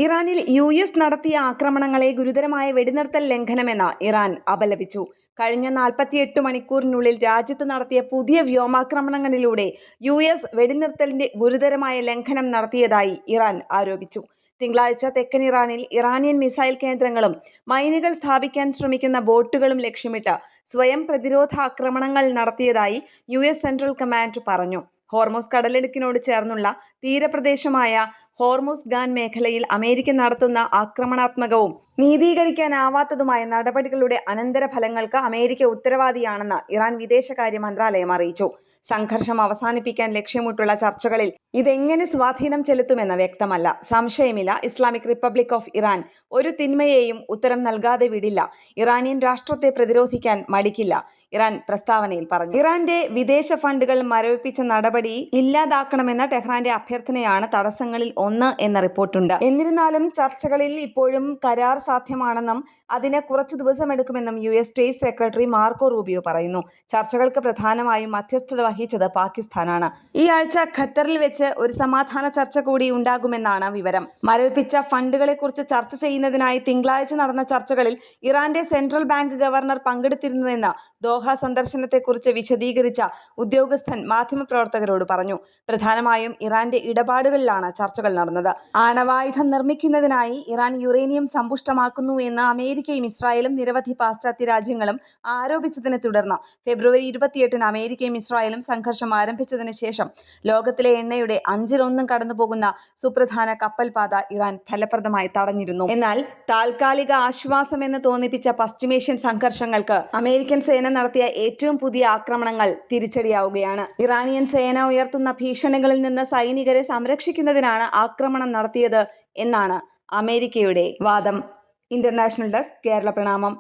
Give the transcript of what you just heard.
ഇറാനിൽ US നടത്തിയ ആക്രമണങ്ങളെ ഗുരുതരമായ വെടിനിർത്തൽ ലംഘനമെന്ന് ഇറാൻ അപലപിച്ചു. കഴിഞ്ഞ 48 മണിക്കൂറിനുള്ളിൽ രാജ്യത്ത് നടത്തിയ പുതിയ വ്യോമാക്രമണങ്ങളിലൂടെ US വെടിനിർത്തലിന്റെ ഗുരുതരമായ ലംഘനം നടത്തിയതായി ഇറാൻ ആരോപിച്ചു. തിങ്കളാഴ്ച തെക്കൻ ഇറാനിൽ ഇറാനിയൻ മിസൈൽ കേന്ദ്രങ്ങളും മൈനുകൾ സ്ഥാപിക്കാൻ ശ്രമിക്കുന്ന ബോട്ടുകളും ലക്ഷ്യമിട്ട് സ്വയം പ്രതിരോധ ആക്രമണങ്ങൾ നടത്തിയതായി US സെൻട്രൽ കമാൻഡ് പറഞ്ഞു. ഹോർമൂസ് കടലിടുക്കിനോട് ചേർന്നുള്ള തീരപ്രദേശമായ ഹോർമൂസ്ഗാൻ മേഖലയിൽ അമേരിക്ക നടത്തുന്ന ആക്രമണാത്മകവും നീതീകരിക്കാനാവാത്തതുമായ നടപടികളുടെ അനന്തരഫലങ്ങൾക്ക് അമേരിക്ക ഉത്തരവാദിയാണെന്ന് ഇറാൻ വിദേശകാര്യ മന്ത്രാലയം അറിയിച്ചു. സംഘർഷം അവസാനിപ്പിക്കാൻ ലക്ഷ്യമിട്ടുള്ള ചർച്ചകളിൽ ഇതെങ്ങനെ സ്വാധീനം ചെലുത്തുമെന്ന് വ്യക്തമല്ല. സംശയമില്ല, ഇസ്ലാമിക് റിപ്പബ്ലിക് ഓഫ് ഇറാൻ ഒരു തിന്മയെയും ഉത്തരം നൽകാതെ വിടില്ല. ഇറാനിയൻ രാഷ്ട്രത്തെ പ്രതിരോധിക്കാൻ മടിക്കില്ല, ഇറാൻ പ്രസ്താവനയിൽ പറഞ്ഞു. ഇറാന്റെ വിദേശ ഫണ്ടുകൾ മരവിപ്പിച്ച നടപടി ഇല്ലാതാക്കണമെന്ന ടെഹ്റാന്റെ അഭ്യർത്ഥനയാണ് തടസ്സങ്ങളിൽ ഒന്ന് എന്ന റിപ്പോർട്ടുണ്ട്. എന്നിരുന്നാലും ചർച്ചകളിൽ ഇപ്പോഴും കരാർ സാധ്യമാണെന്നും അതിന് കുറച്ചു ദിവസമെടുക്കുമെന്നും US state secretary Marco Rubio പറയുന്നു. ചർച്ചകൾക്ക് പ്രധാനമായും മധ്യസ്ഥത വഹിച്ചത് പാകിസ്ഥാനാണ്. ഈ ആഴ്ച ഖത്തറിൽ വെച്ച് ഒരു സമാധാന ചർച്ച കൂടി ഉണ്ടാകുമെന്നാണ് വിവരം. മരവിപ്പിച്ച ഫണ്ടുകളെക്കുറിച്ച് ചർച്ച ചെയ്യുന്നതിനായി തിങ്കളാഴ്ച നടന്ന ചർച്ചകളിൽ ഇറാന്റെ സെൻട്രൽ ബാങ്ക് ഗവർണർ പങ്കെടുത്തിരുന്നുവെന്ന് ദോഹ സന്ദർശനത്തെക്കുറിച്ച് വിശദീകരിച്ച ഉദ്യോഗസ്ഥൻ മാധ്യമപ്രവർത്തകരോട് പറഞ്ഞു. പ്രധാനമായും ഇറാന്റെ ഇടപാടുകളിലാണ് ചർച്ചകൾ നടന്നത്. ആണവായുധം നിർമ്മിക്കുന്നതിനായി ഇറാൻ യുറേനിയം സമ്പുഷ്ടമാക്കുന്നു എന്ന് അമേരിക്കയും ഇസ്രായേലും നിരവധി പാശ്ചാത്യ രാജ്യങ്ങളും ആരോപിച്ചതിനെ തുടർന്ന് ഫെബ്രുവരി 28-ന് അമേരിക്കയും ഇസ്രായേലും സംഘർഷം ആരംഭിച്ചതിന് ശേഷം ലോകത്തിലെ എണ്ണയുടെ 1/5 കടന്നുപോകുന്ന സുപ്രധാന കപ്പൽപാത ഇറാൻ ഫലപ്രദമായി തടഞ്ഞിരുന്നു. എന്നാൽ താൽക്കാലിക ആശ്വാസമെന്ന് തോന്നിപ്പിച്ച പശ്ചിമേഷ്യൻ സംഘർഷങ്ങൾക്ക് അമേരിക്കൻ സേന നടത്തിയ ഏറ്റവും പുതിയ ആക്രമണങ്ങൾ തിരിച്ചടിയാവുകയാണ്. ഇറാനിയൻ സേന ഉയർത്തുന്ന ഭീഷണികളിൽ നിന്ന് സൈനികരെ സംരക്ഷിക്കുന്നതിനാണ് ആക്രമണം നടത്തിയത് എന്നാണ് അമേരിക്കയുടെ വാദം. ഇന്റർനാഷണൽ ഡെസ്ക്, കേരള പ്രണാമം.